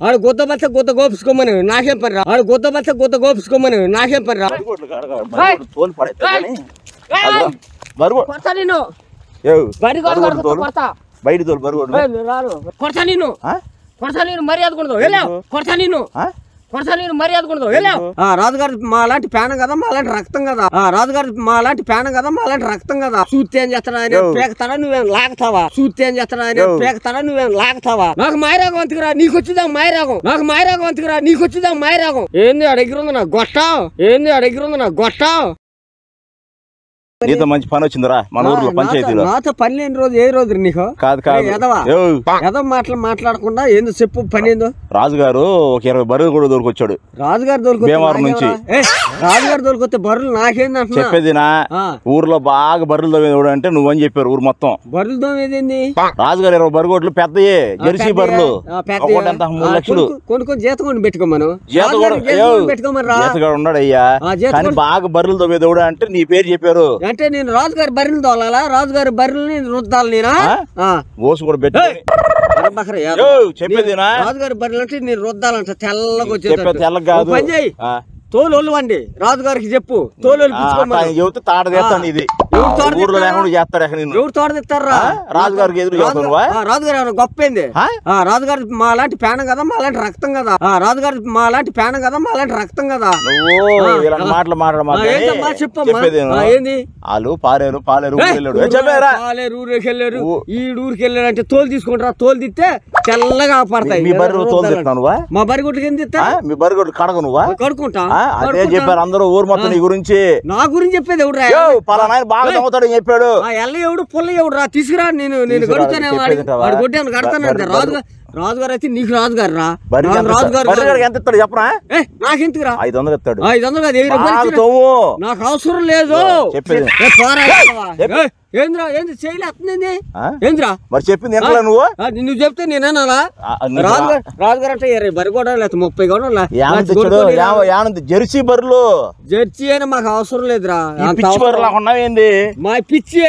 ఆడు గుద్ద బచ్చ గుద్ద గోపుకోమని నాకేం పని రా ఆడు గుద్ద బచ్చ గుద్ద గోపుకోమని నాకేం పని రా బయట తోలు బరువు కొడతా నేను మర్యాద కొడతా నేను మర్యాద కొడదు రాజుగారి మా లాంటి పేన కదా మా లాంటి రక్తం కదా రాజుగారి మా లాంటి పేన కదా మా లాంటి రక్తం కదా చూస్తే ఏం చేస్తాడా ఆయన పేకతాడా నువ్వేం లాగుతావా చూస్తే ఏం చేస్తాడా ఆయన పేకతాడా నువ్వేం లాగుతావా నాకు మాయరాగం అంతకురా నీకు వచ్చిదా మాయరాగం నాకు మాయరాగం అంతకురా నీకు వచ్చిదా మాయరాగం ఏంది అడగిరుంది నా గొట్టం నీతో మంచి పని వచ్చిందిరా మన ఊర్లో పంచాయతీలో నాతో పని లేని రోజు ఏ రోజు నీకు ఎదవ మాట్లాడకుండా ఏందో చెప్పు పని ఏందో రాజుగారు ఒక 20 బర్రెలు కూడా దొరికొచ్చాడు రాజుగారు నుంచి రాజుగారు దొరికొస్తే బర్రెలు నాకేందంటే చెప్పేదినా ఊర్లో బాగా బర్రెలు దోమేది అంటే నువ్వని చెప్పారు ఊరు మొత్తం బర్రెలు దోమేది రాజుగారు 20 బర్రెలు పెద్దయే జెర్సీ బర్రెలు 3 లక్షలు కొనుక్కొని జీతకొని పెట్టుకోమను జీతగాడు ఉన్నాడయ్యా కానీ బాగా బర్రెలు దోమేది అంటే నీ పేరు చెప్పారు అంటే నేను రాజుగారి బర్రెలు తోలాలా రాజుగారి బర్రెల్ని రుద్దాలి నేనా ఓసు కూడా పెట్టి చెప్పేది రాజుగారి బర్రెలు అంటే నేను రుద్దాలంట తెల్లగా వచ్చేది పని చేయి తోలు వండి రాజుగారికి చెప్పు తోలు చెబితే తాట తెస్తాను ఇది ఊర్లో లేకుండా చేస్తాడు ఎవరు తోట తెస్తారా రాజుగారికి ఎదురు రాజుగారు ఏమైనా గొప్పైంది రాజుగారి మా లాంటి పేన కదా మా లాంటి రక్తం కదా రాజుగారి మా లాంటి పేన కదా మా లాంటి రక్తం కదా మాటలు చెప్పమ్మా ఏంది వాళ్ళు పాలేరు ఊరికి వెళ్ళారు ఈ ఊరికి వెళ్ళారు అంటే తోలు తీసుకుంటారా తోలు తిస్తే తెల్లగా పడతాయి మీ బర్రె తోలు తిస్తానువా మా బర్రె గుడ్లకి ఏం తిస్తా మీ బర్రె గుడ్లు కడగ నువ్వా కడుకుంటా అదే చెప్పారు అందరూ ఊరు మొత్తం నీ గురించి నా గురించి చెప్పేది ఎవడు పలానా బాగా చదువుతాడు చెప్పాడు ఎల్ల ఎవడు పుల్ల ఎవడు రా తీసుకురా నేను గడుతానే వాడు కొట్టాను కడతానంటే రాజుగారు అయితే నీకు రాజుగారు రా రాజుగారు ఎంత ఇస్తాడు చెప్పరా నాకెందుకురా 500 ఇస్తాడు 500 నాకు అవసరం లేదు ఏంద్రా ఏంది చేయలేస్తుంది ఏంద్రా మరి చెప్పింది ఎంత నువ్వు చెప్తే నేనేనా రాజుగారు అంటే 20 బరి కూడా లేకపోతే 30 కూడా జెర్సీ బర్రెలు జెర్సీ అయినా మాకు అవసరం లేదురా ఉన్నావేంది మా పిచ్చి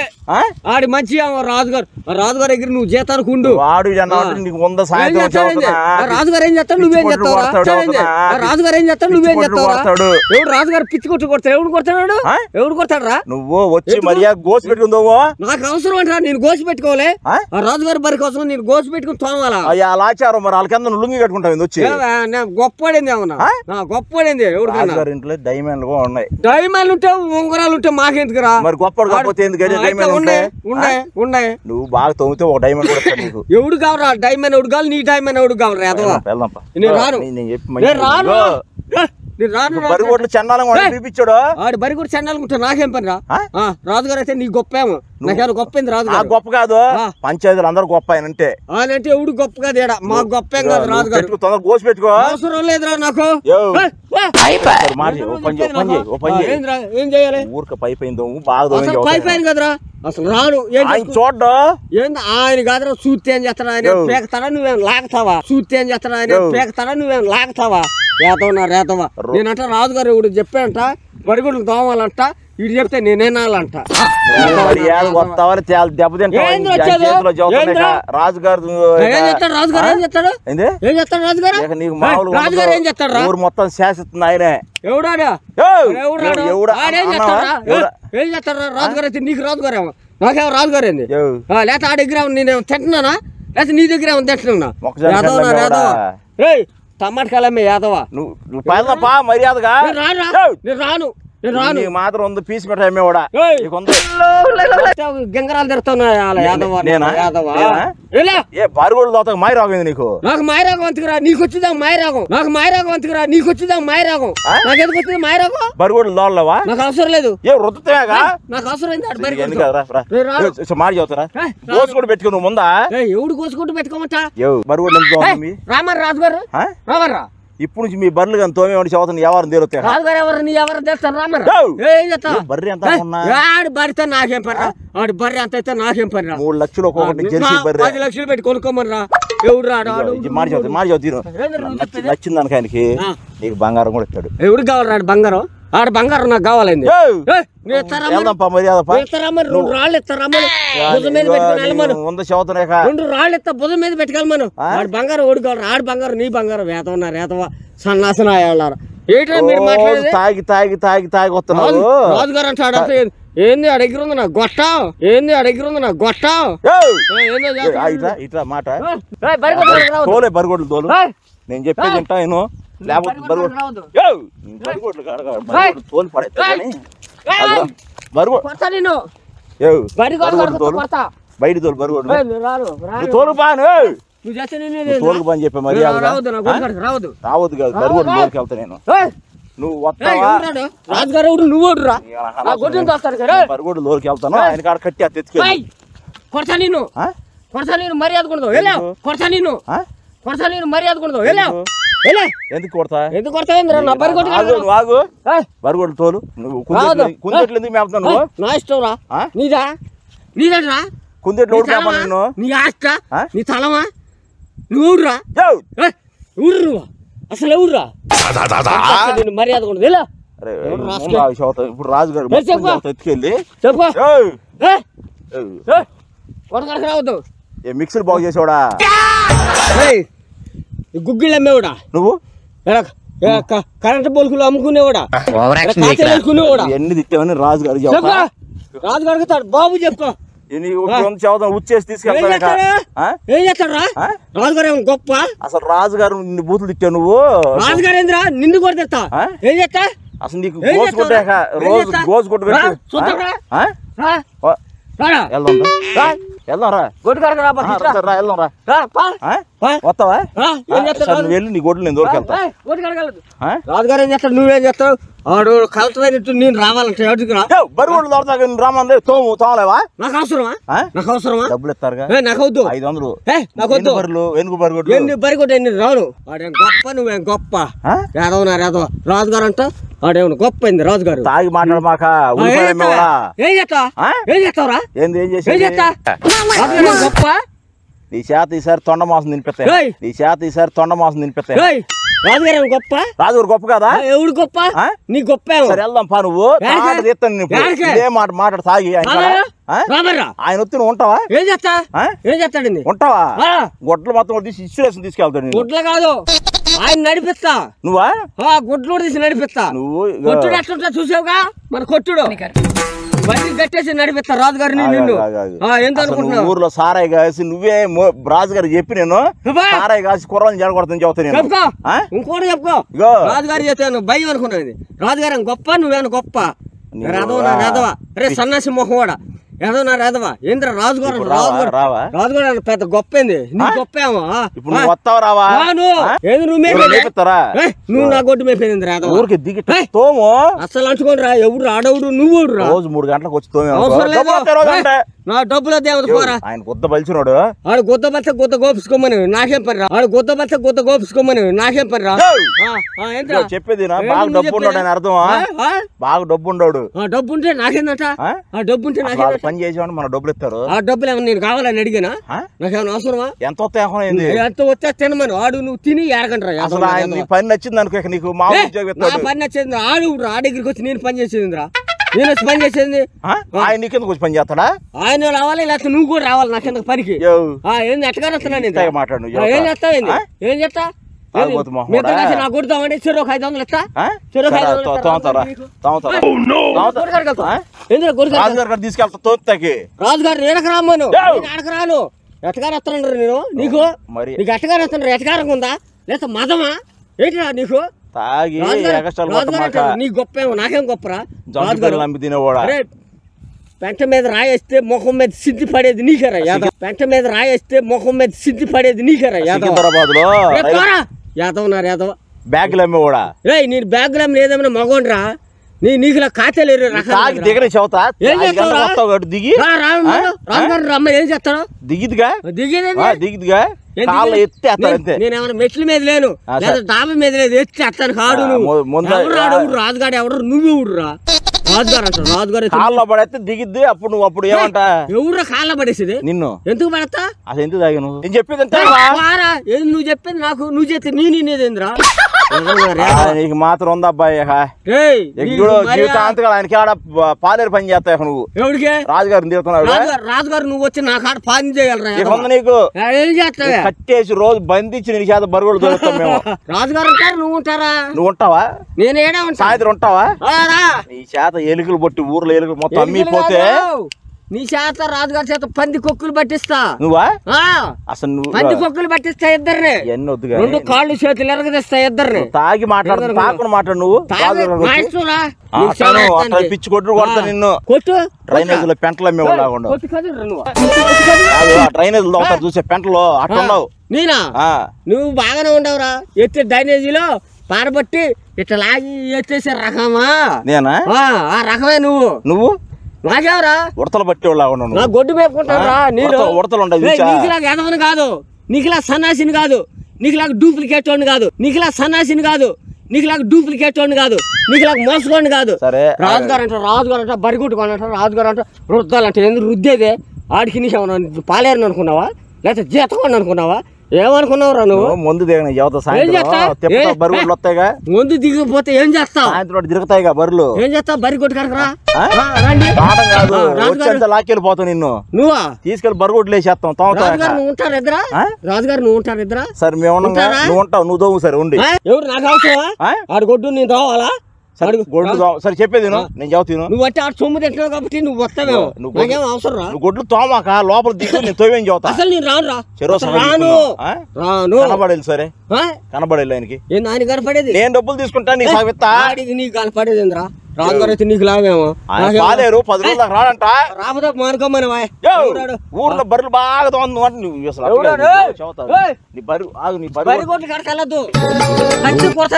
ఆడి మంచి రాజుగారు దగ్గర నువ్వు జీతానికి ఉండు రాజుగారు ఏం చేస్తాడు నువ్వేం చేస్తావు రాజుగారు ఏం చేస్తాడు నువ్వేం చేస్తావు ఎవడు రాజుగారు పిచ్చి కొడతాడు ఎవడు కొడతాడు రా నువ్వు వచ్చి మర్యాద గోసి పెట్టుకుందావు నాకు అవసరం అంటారా నేను గోసి పెట్టుకోవాలి రాజుగారి బరి కోసం నేను గోసి పెట్టుకుని తోమాలా ఆచారం మరి వాళ్ళకి లుంగి కట్టుకుంటావు వచ్చి గొప్పడేంది ఏమన్నా గొప్పడేంది ఎవరు ఇంట్లో డైమండ్లు కూడా ఉన్నాయి డైమండ్లు ఉంటే ఉంగరాలు ఉంటే మాకెందుకురా మరి గొప్ప కాకపోతే ఉన్నాయి నువ్వు బాగా తోమితే ఒక డైమండ్ ఎవడు కావరా డైమండ్ ఎవడు కావాలి నీ డైమండ్ ఎవడు కావరా బరిగోట్లు చండాలంగా చూపించాడు ఆడు బరిగోడు చండాలంగా ఉంటాడు నాకేం పని రా రాజుగారు అయితే నీ గొప్పేమో నాకేమో గొప్ప రాజుగారు గొప్ప కాదు పంచాయతీలు అందరూ గొప్ప ఆయన అంటే అంటే ఎవడు గొప్ప కాదు ఏడా మాకు గొప్పేం కాదు రాజుగారు తొందర గోసి పెట్టుకో అవసరం లేదురా నాకు ఏం చేయాలి ఊరిక పైపోయిందో బాగా పైపోయింది కదరా అసలు రాడు చూడ్డా ఏంది ఆయన కాదురా చూస్తే ఏం చేస్తాడు ఆయన పేకతాడా నువ్వేం లాగుతావా చూస్తే ఏం చేస్తాడు ఆయన పేకతాడా నువ్వేం లాగుతావా రేతవా నేనంట రాజుగారు ఇప్పుడు చెప్పానంట బడిగుడ్లు తోమాలంట ఇటు చెప్తే నేనేనాలంట ఊరు మొత్తం శాసిస్తుంది ఆయనే ఏం చేస్తాడు రాజుగారు అయితే నీకు రాజుగారు ఏమో నాకేమో రాజుగారు ఏంది లేకపోతే ఆ దగ్గర నేనేమో తింటున్నానా లేకపోతే నీ దగ్గర ఏమో తింటున్నా టమాటకాలమ్మే యాదవా నువ్వు మర్యాదగా రాను మాత్రం ఉంది పీస్ పెట్టా గంగరాలు తిరుగుతావు బారుగోడు దాతా మాయరాగైంది నీకు నాకు మాయరాగం అంతకురా నీకు వచ్చిదా మాయరాగం నాకు మాయరాగం అంతకురా నీకు వచ్చిదా మాయరాగం నాకు ఎందుకు వచ్చింది మాయరాగం బరుగోడు దాళ్ళవా నాకు అవసరం లేదు రుద్దుతాగా నాకు అవసరం మాట చదువుతారా గోసు కూడా పెట్టుకో నువ్వు ముందా ఎవడు గోసుకుంటూ పెట్టుకోమంటా బరుగోడు రామర్ రాజుగారు రామర్రా ఇప్పుడు నుంచి మీ బర్రెలు కానీ తోమేవాడి చదువుతుంది ఎవరిని తేలుతాయి బరితో నాకేం పని ఆడి బర్రె అంత అయితే నాకేం పని 3 లక్షలు ఒక్కొక్కటి జెర్సీ బర్రె 10 లక్షలు పెట్టి కొనుక్కోమని రా ఎవడు రాడు మాట చదువు నచ్చింది అనుక ఆయనకి నీకు బంగారం కూడా ఇస్తాడు ఎవడు కావాలి రాడు బంగారం ఆడ బంగారం నాకు కావాలండి రాళ్ళు ఇస్తారమ్మను భుజం మీద పెట్టుకుని రెండు రాళ్ళు ఇస్తా భుజం మీద పెట్టుకెళ్ళమను ఆడ బంగారం ఓడుకోవాలి ఆడ బంగారం నీ బంగారం వేతవన్నా రేతవా సన్నాసన వెళ్ళారు ఏంటో మీరు మాట్లాడేది తాగి వస్తున్నావు రాజుగారు అంటాడు ఏంది ఆ దగ్గర ఉంది నా గొట్టం ఏంది ఆ దగ్గర ఉంది నా గొట్టం ఇట్లా మాట బరిగొడ్లు తోలు నేను చెప్పేది వింటా నేను లేకపోతే తోలు బయట తోలు బరిగొడ్లు తోలు బాను తోలుకు పని చెప్పా మరి రావద్దు కాదు బరిగొడ్లు తోలుకి వెళ్తా నేను నువ్వు రాజుగారు నువ్వు బరిగొడ్లు తోలుకి వెళ్తాను ఆయన కాడ కట్టి అది తెచ్చుకెళ్ళి కొడతా నేను మర్యాద కొడదు కొడతా నేను మర్యాద కొడదు ఎందుకు కొడతా ఎందుకు కొడతా బరిగొడ్లు తోలు నువ్వు కుందెట్లు ఎందుకు మేపుతావు నువ్వు నా ఇష్టం రా నీదేట్రా కుందెట్లు నేను నీ ఆస్త నీ తలమా నువ్వు ఊరురా ఊరు నువ్వు అసలు ఎవరురా నేను మర్యాద కొడదు ఇప్పుడు రాజుగారు ఎత్తుకెళ్ళి చెప్పు కొడకడక రావద్దు మిక్సర్ బాగు చేసేవాడా గుగ్గిళ్ళు అమ్మేవాడా నువ్వు కరెంట్ బల్బులు అమ్ముకునేవాడా ఎన్ని తిట్టావని రాజుగారు రాజుగారికి బాబు చెప్పుకో ఉచ్చేసి తీసుకెళ్తా ఏం చేస్తాడు రాజుగారు ఏమో గొప్ప అసలు రాజుగారు నిన్ను బూతులు తిట్టావు నువ్వు రాజుగారు ఏంద్రా నిన్ను కూడా తెస్తా ఏం చేస్తా అసలు నీకు గోజు కొట్టు వస్తావా వెళ్ళి నీ గొడ్లు నేను దూరకెళ్తా రాజుగారు ఏం చేస్తాడు నువ్వేం చేస్తావు ఆడు కలెక్టర్ నేను రావాలంటే బరువులు దొరతా రామంది తోమలేవా నాకు అవసరమా డబ్బులు ఇస్తారుగా నాకు వద్దు 500 నాకు వద్దు ఎన్ని బరిగొడ్డు ఎన్ని రాను వాడేం గొప్ప నువ్వేం గొప్ప యాదవనా యాదవ రాజుగారు అంట వాడేమన్నా గొప్ప అయింది రాజుగారు తాగి మాట్లాడమాక ఏం చేస్తావురా ఏం చేస్తా గొప్ప నీ చేత ఈసారి తొండ మాసం తినిపిస్తాయి రాజుగారు గొప్ప రాజుగారు గొప్ప కదా ఎవడు గొప్ప నీ గొప్ప సరే వెళ్దాం పా నువ్వు ఇదే మాట్లాడు తాగి ఆయన వచ్చి నువ్వు ఉంటావా ఏం చేస్తాడండి ఉంటావా గొడ్లు మొత్తం తీసి ఇన్సూరెన్స్ తీసుకెళ్తాడు గుడ్లు కాదు ఆయన నడిపిస్తా నువ్వా గుడ్లు తీసి నడిపిస్తా నువ్వు కొట్టుడు ఎట్లుంటా చూసావుగా మన కొట్టుడు బండి కట్టేసి నడిపిస్తా రాజుగారు నిన్ను ఎందుకు ఊర్లో సారాయి కాసి నువ్వే రాజుగారు చెప్పి నేను సారాయి కాసి కుర్రని జడగొడతాను చెబుతాను ఇంకోటి చెప్పుకో రాజుగారు చెప్తాను భయం అనుకున్నది రాజుగారు గొప్ప నువ్వేనా గొప్ప రాధవా రే సన్నాసి మొహం కూడా ఏదోనా రాధవా ఏంద్ర రాజుగారు రాజుగారు పెద్ద గొప్ప ఏంది నీ గొప్ప ఏమో నువ్వు నా గొడ్డు మేపోయింది రాధవా ఊరికి దిగి తోము అసలు అంటుకోండి రా ఎవడు ఆడవుడు నువ్వు రోజు 3 గంటలకు వచ్చి నా డబ్బులో దేవత పోరా ఆయన గుద్ద బలిచినాడు ఆడు గుద్ద బచ్చ గుద్ద గోపించుకోమని నాకేం పని రా ఆడు గుద్ద బచ్చ గుద్ద గోపించుకోమని నాకేం పని రా చెప్పేది బాగా డబ్బు ఉన్నాడు అని అర్థం బాగా డబ్బు ఉన్నాడు డబ్బు ఉంటే నాకేందట డబ్బు ఉంటే నాకేం పని చేసేవాడు మన డబ్బులు ఇస్తారు ఆ డబ్బులు ఏమన్నా నేను కావాలని అడిగినా నాకేమైనా అవసరమా ఎంత వస్తాయి ఎంత వచ్చే తినమని ఆడు నువ్వు తిని ఏడకంటారా అసలు ఆయన పని నచ్చింది అనుకో నీకు పని నచ్చింది ఆడు ఆ దగ్గరికి వచ్చి నేను పని చేసేదిరా నేను వచ్చి పని చేసేది ఆయన నీకెందుకు వచ్చి పని చేస్తాడా ఆయన రావాలి లేకపోతే నువ్వు కూడా రావాలి నాకెందుకు పనికి ఏంది ఎట్టగా వస్తున్నాను మాట్లాడు ఏం చేస్తావు ఏం చేస్తా నా కొడతామండి చెరువు 500 ఇస్తా రాజుగారు ఎడక రామ్మను ఎడక రాను ఎట్టగారు వస్తాను నేను నీకు నీకు ఎట్టగారు వస్తాను ఎట్టగారం ఉందా లేకపోతే మదమా ఏంటిరా నీకు నీ గొప్ప ఏమో నాకేం గొప్పరా పెంట మీద రాయేస్తే ముఖం మీద సిద్ధి పడేది నీకరా యాదవ్ పెంట మీద రాయేస్తే ముఖం మీద సిద్ధి పడేది నీకరా యాదవ్ యాదవ్ యాదవ్ బ్యాగులు అమ్మేవాడా రే నేను బ్యాగులు అమ్మి ఏదేమైనా మగోండ్రా నీకు ఖాతా లేరు దిగి రాజుగారు రమ్మ ఏం చేస్తాడు దిగిదిగా నేనేమన్నా మెట్ల మీద లేను లేదా డాబా మీద లేదు ఎత్తి ఎత్తాను కాడు రాజుగాడు ఎవడు నువ్వు ఎవడురా రాజుగారు అంటారు రాజుగారు కాళ్ళలో పడేస్తే దిగిద్ది అప్పుడు నువ్వు అప్పుడు ఏమంటా ఎవరు కాళ్ళ పడేసేది నిన్ను ఎందుకు పడతా అసలు ఎందుకు తాగాను నేను చెప్పేది నువ్వు చెప్పింది నాకు నువ్వు చెప్తే నేనేదేంద్రా నీకు మాత్రం ఉందా అబ్బాయి జీవితాంతగా ఆయనకి ఆడ పాలేరు పని చేస్తావు నువ్వు. ఎవరికి? రాజుగారిని తిరుగుతున్నావు. రాజుగారు నువ్వు వచ్చి నాకు ఆడ పని చేయగలరా? నీకు కట్టేసి రోజు బంధించి నీ చేత బరుగులు దొరుకుతాం మేము. రాజుగారు ఉంటారు, నువ్వు ఉంటారా? నువ్వు ఉంటావా? నేను ఏడా ఉంటా. సాయంత్రం ఉంటావా? నీ చేత ఎలుకలు పట్టి ఊర్లో ఎలుకలు మొత్తం అమ్మిపోతే నీ చేత రాజుగారి చేత పంది కొక్కులు పట్టిస్తా. నువ్వా? అసలు నువ్వు పంది కొక్కులు పట్టిస్తా ఇద్దరిని. రెండు కాళ్ళు చేతులు ఎరగదిస్తా ఇద్దరిని. తాగి మాట్లాడు, తాకుండా మాట్లాడు. నువ్వు పిచ్చి కొట్టు కొడతా నిన్ను. కొట్టు. డ్రైనేజ్ లో పెంటలు అమ్మేవాళ్ళు డ్రైనేజ్ లో చూసే పెంటలో అట్లా ఉండవు. నేనా? నువ్వు బాగానే ఉండవురా. ఎత్తే డ్రైనేజీలో పారబట్టి ఇట్లా లాగి ఎత్తేసే రకమా? నేనా? ఆ రకమే నువ్వు. నువ్వు నాకేవరా? ఉడతలు బట్టి నా గొడ్డు మేపుకుంటారా? ఉడతలు ఉండవు. నీకులాగా ఎదవని కాదు, నీకులా సన్నాసిని కాదు, నీకులాగా డూప్లికేట్ వాడిని కాదు, నీకులా సన్నాసిని కాదు, నీకులాగా డూప్లికేట్ వాడిని కాదు, నీకులాగా మోసగాడిని కాదు. రాజుగారు అంట బరిగుట్టుకోండి అంట, రాజుగారు అంట రుద్దాలంటే ఎందుకు రుద్దేదే? ఆడికి నీకేమన్నా పాలేరని అనుకున్నావా? లేకపోతే జీతకోండి అనుకున్నావా? ఏమనుకున్నావురా నువ్వు? ముందు ముందు దిగిపోతే ఏం చేస్తావు? సాయంత్రం తిరుగుతాయిగా బరులు. ఏం చేస్తావు? బరి కొట్టుకరా లాక్కెళ్ళిపోతావు నిన్ను. నువ్వా తీసుకెళ్ళి బరుగుడ్లు వేసేస్తాం. నువ్వు ఉంటారు ఇద్దరా? రాజుగారు నువ్వు ఉంటారు ఇద్దరా? సరే మేము నువ్వు ఉంటావు, నువ్వు దోవు. సరే ఉండి. ఎవరు నాకు అవసరమా? ఆడు గొడ్డు నేను రావాలా? సరే చెప్పేది నేను చదువుతాను. నువ్వు వచ్చి ఆడు సొమ్ము తింటున్నావు కాబట్టి నువ్వు వస్తావేమో. నాకేం అవసరం రా. నువ్వు గొడ్లు తోమాక లోపల దిగు, నేను తోవేం చదువుతా. అసలు నేను రాను. కనబడేది. సరే కనబడేది ఆయనకి. ఆయన కనపడేది నేను డబ్బులు తీసుకుంటా, నీకు నీకు కనపడేది ఏంద్రా? రాజుగారు అయితే నీకు లాభేమో. పాలేరు 10 రోజుల దాకా రాడంట. రాబోతే మానుకోమని ఊర్లో బర్రెలు బాగా తోంది.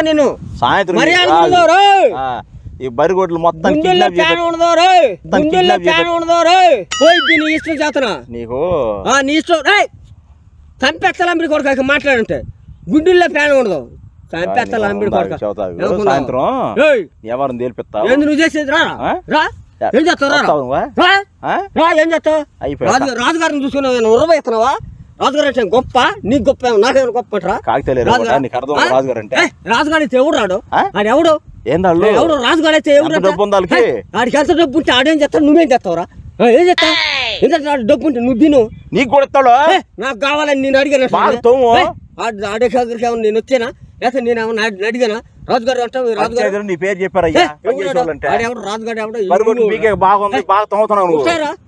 నేను సాయంత్రం ఈ బరిగొడ్లు మొత్తం ఇష్టం చేస్తున్నా నీకు. నీ ఇష్టం చంపెత్తలంబడి కొడుకు మాట్లాడంటే గుండెల్లో ఫ్యాన్ ఉండదు. చంపెత్తలంబడి కొడుకు సాయంత్రం ఎవరిని తేలిపిస్తా? నువ్వు చేసేది రా. ఏం చేస్తావు? ఏం చేస్తావు? రాజుగారిని చూసుకున్నావు, ఉరవ ఎత్తున్నావా? రాజుగారు అంటే గొప్ప, నీకు గొప్ప, నాకేమైనా గొప్ప రాజుగారు అంటే. రాజుగారు అయితే ఎవడు రాడు? ఆడు ఎవడు? ఎవడు రాజుగారు అయితే ఎవడు? ఆడికి ఎంత డబ్బు ఉంటే ఆడేం చేస్తాడు? నువ్వేం చేస్తావురా? ఏం చేస్తావు? ఎందుకంటే డబ్బు ఉంటే నువ్వు తిను. నీకు కూడా ఇస్తాడు. నాకు కావాలని నేను అడిగాను. ఆడే దగ్గరికి ఏమన్నా నేను వచ్చానా? లేకపోతే నేను ఏమన్నా అడిగానా? రాజుగారు అంటావు. రాజుగారు నీ పేరు చెప్పారా? రాజుగారు బాగుంది, బాగా తోముతున్నావు.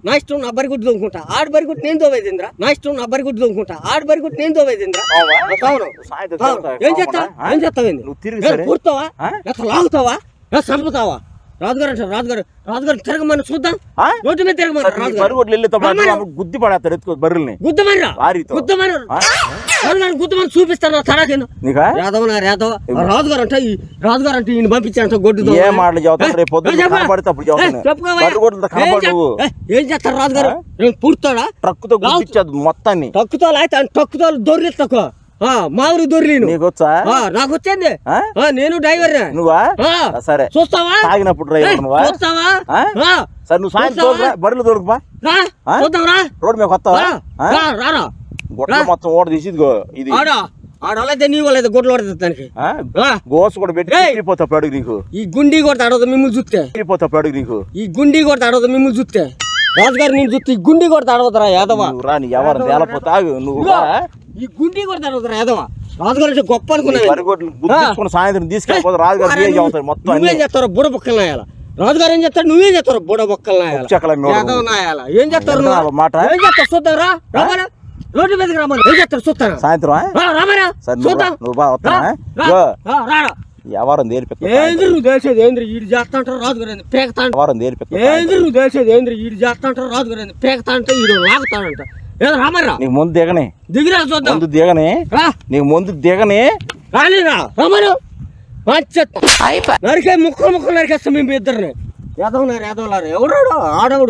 నా ఇష్టం, నా బరిగుడ్డు తోముకుంటా. ఆడు బరిగుడ్డు నేను తోవేదింద్రా. నా ఇష్టం, నా బరిగుడ్డు తోముకుంటా. ఆడు బరిగుడ్డు నేను తోవేదింద్రా. ఏం చేస్తావు? ఏం చేస్తావు? కూర్తావా? లేకపోతే లాగుతావా? చంపుతావా? రాజుగారు అంటారు. రాజుగారు తిరగమని చూద్దాం. రోడ్డు మీద తిరగమని గుద్ది పడేస్తాడు. ఎత్తుకో బర్రెల్ని గుద్దమని గుద్దమని చూపిస్తాను. తరాకేను రాజుగారు అంటే ఈయన పంపించారంట గొడ్డు. ఏ మాటలు చదువుతారు? ఏం చేస్తారు రాజుగారు? పూర్తాడా? ట్రక్కుతో మొత్తాన్ని ట్రక్కుతో అయితే ట్రక్కుతో దొరికి తక్కువ మామూలు దొరిలీను. నాకు వచ్చింది. నేను డ్రైవర్. నువ్వా? సరే చూస్తావా? తాగినప్పుడు డ్రైవర్ నువ్వా? చూస్తావా? సరే నువ్వు సాయంత్రం బర్రెలు దొరుకుపా. రోడ్డు మీద కొత్తావా? గొడ్లు మొత్తం ఓడ తీసి ఇది ఆడవాళ్ళైతే నీ వాళ్ళైతే గొడ్లు పడుతుంది దానికి. గోసు కూడా పెట్టి వెళ్ళిపోతావు అడుగు నీకు. ఈ గుండి కూడా అడగదు మిమ్మల్ని చూస్తే. వెళ్ళిపోతావు అడుగు నీకు. ఈ గుండి కూడా అడగదు మిమ్మల్ని చూస్తే. రాజుగారు నేను చూస్తే ఈ గుండి కూడా అడగదురా యాదవా. రాని ఎవరు తేలపోతావు నువ్వు. ఈ గుండి కూడా అడగదురా యాదవా. రాజుగారు అంటే గొప్ప అనుకున్నాను. సాయంత్రం తీసుకెళ్ళిపోతే రాజుగారు మొత్తం నువ్వేం చేస్తారో బుడ బొక్కలు నాయాల. రాజుగారు ఏం చేస్తారు? నువ్వేం చేస్తారు? బుడ బొక్కలు నాయాల. ఏం చేస్తారు? మాట ఏం చేస్తారు? చూద్దారా? రామారా రోడ్డు మీదకి రామని ఏం చేస్తారు? చూస్తాను సాయంత్రం. రామారా చూద్దాం. ఎవరం తేలిపెత్తా. ఏంద్ర నువ్వు తెలిసేది ఏంద్ర ఈడు చేస్తా అంటారు. రాజుగారు పేకతా ఏంద్ర నువ్వు తెలిసేది ఏంద్ర ఈడు చేస్తా అంటారు. రాజుగారు పేకతా అంటే ఈడు లాగుతాడంట. ఏదో రామరా నీకు ముందు దిగనే. దిగిరా చూద్దాం. ముందు దిగనే. నీకు ముందు దిగనే. రాలేరా రమను నరికే ముక్కలు నరికేస్తాం మేము ఇద్దరిని. ఎదవనారు ఎవరాడు? ఆడవుడు